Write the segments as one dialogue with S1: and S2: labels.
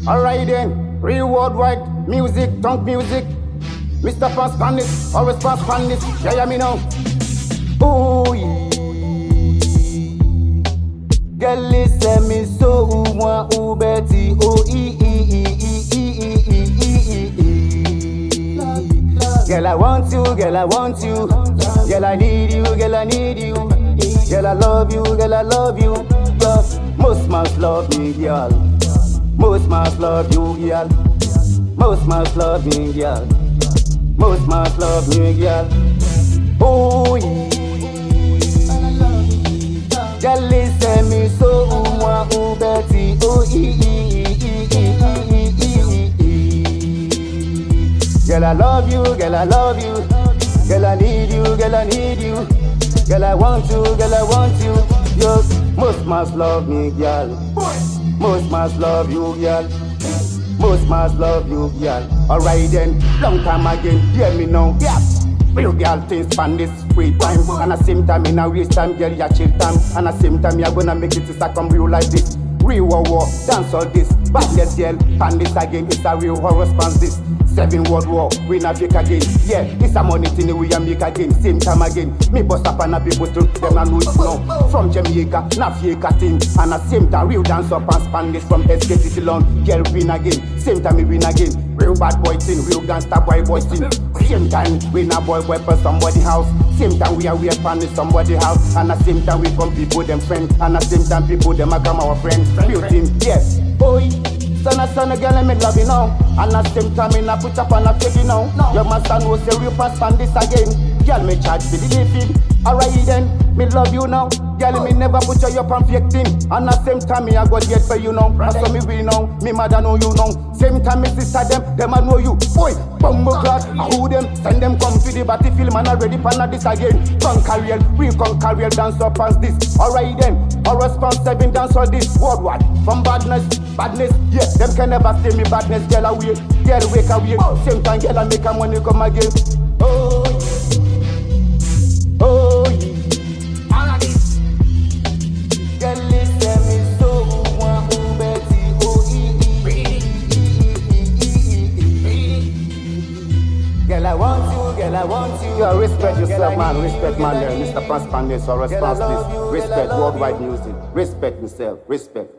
S1: Alright then, real worldwide music, tongue music. Mr. Pawnz Dancehall, always Pawnz Dancehall. Yeah, me now. Ooh, yeah. Girl, listen me so one ubeti. Oh, Girl, I want you, girl, I want you. Girl, I need you, girl, I need you. Girl, I love you, girl, I love you. Most must love me, girl. Most must love you, girl. Most must love me, girl. Most must love me, girl. Oh, yeah. Girl, listen me so one ubeti. Oh, Girl, I love you, girl, I love you. Girl, I need you, girl, I need you. Girl, I want you, girl, I want you. Yes, most must love me, girl. Most must love you, girl. Most must love you, girl. Alright then, long time again, hear me now, yeah. Real girl things span this free time. And at the same time, in a waste time, girl, ya chill time. And at the same time, you're gonna make it to come real like this. Real war, dance all this. Badness, girl, pan this again, it's a real horror response this. 7 World War, we not fake again. Yeah, it's a money thing we make again. Same time again. Me bust up and a people to them and know it now. From Jamaica, not fake a thing. And at the same time, real dance up and span this from SKT to London. Girl win again. Same time we win again. Real bad boy thing, real gangster boy thing. Same time we not boy for somebody house. Same time we are pan in somebody house. And at the same time we come people them friends. And at the same time people them come our friends. Real team, yes, boy. Son, girl, let me love you now. And at the same time, I put up and I take you now. Your master knows the real Pawnz pan this again. Girl, me charge for the living. Alright then, me love you now. Girl, me never put you up and fake thing. And at the same time, I got get for you now. That's what me will now. Me mother know you now. Same time, me sister them I know you. Boy, Bloclat, I who them, send them come to the battlefield. Man, already pan this again. Conquer real, we conquer real dance up as this. Alright then, our response 7 dance all this. Worldwide, from badness, yeah. Them can never say me badness, girl away. Girl wake away. Same time, girl I make a money come again. Oh, yeah. Oh, yeah. All of this. Girl, listen me so one ubeti. Oh, Girl, I want you, girl, I want you. Yeah, respect yourself, man. Respect, man. There, Mr. Pawnz Dancehall, so response this. Respect worldwide music. Respect yourself. Respect.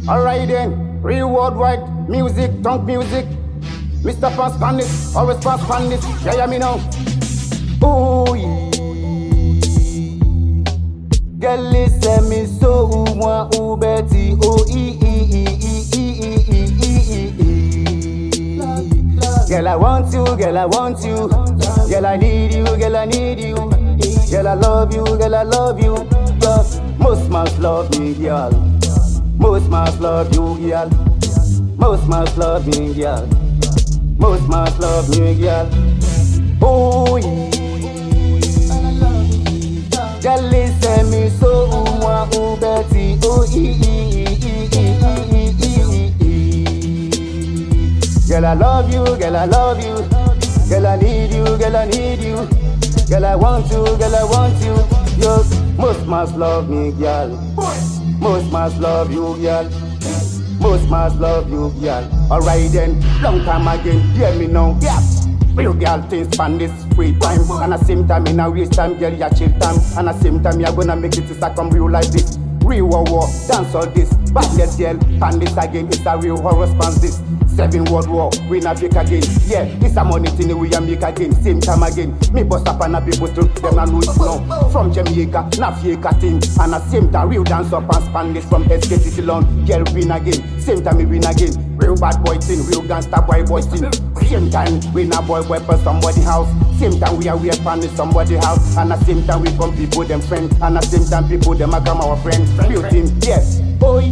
S1: Alright then, real worldwide music, tongue music. Mr. Pawnz Dancehall, always Pawnz Dancehall. Yeah, me now. Ooh, yeah. Girl, listen me so one ubeti. Oh, Girl, I want you, girl, I want you. Girl, I need you, girl, I need you. Girl, I love you, girl, I love you. Most must love me, girl. Most must love you, girl. Most must love me, girl. Most must love me, girl. Oh, yeah. Girl, listen me so one ubeti. Oh, Girl, I love you, girl, I love you. Girl, I need you, girl, I need you. Girl, I want you, girl, I want you. Yes, most must love me, girl. Most must love you, girl. Most must love you, girl. Alright then, long time again, hear me now, yeah. Real girl things span this free time. And at the same time, in a waste time, girl, ya chill time. And at the same time, you're gonna make it to come real like this. Real war, dance all this. Badness, girl, pan this again, it's a real horror response this. 7 World War, we not fake again. Yeah, it's a money thing we make again. Same time again. Me bust up and a people to them and know it now. From Jamaica, not fake a thing. And at the same time, real dance up and span this from SKT to London. Girl win again. Same time we win again. Real bad boy thing, real gangster boy thing. Same time we not boy for somebody house. Same time we are pan in somebody house. And at the same time we come people them friends. And at the same time people them come our friends. Real team, yes, boy.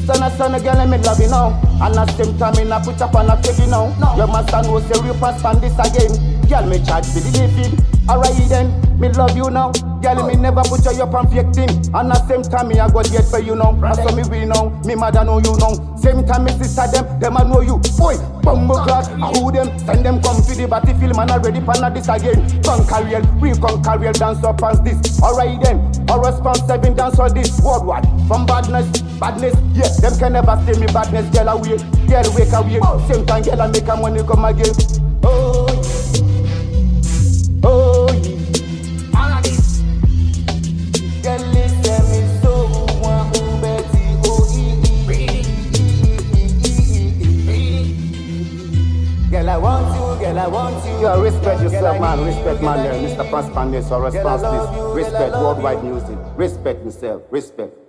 S1: Son, girl, let me love you now. And at the same time, I put up and I take you now. Your master knows the real Pawnz pan this again. Girl, me charge for the living. Alright then, Me love you now. Girl, me never put you up and fake thing. And at same time, me I go get for you now. That's what me we know. Me mother know you now. Same time, me sister them I know you. Boy, Bloclat, I who them, send them come to the battlefield, man already pan this again. Conquer real, we conquer real, dance up as this. Alright then, our response 7 dance all this. Worldwide, from badness, yeah, them can never stay me badness, girl away. Girl wake away, same time girl I make a money come again. Oh, oh, yeah. All of this. Girl, listen me so one who Betty, girl, I want you, girl, I want you. Yeah, respect yourself, man. Respect, man. Mr. Pawnz Dancehall, response this. Respect worldwide music. Respect yourself. Respect.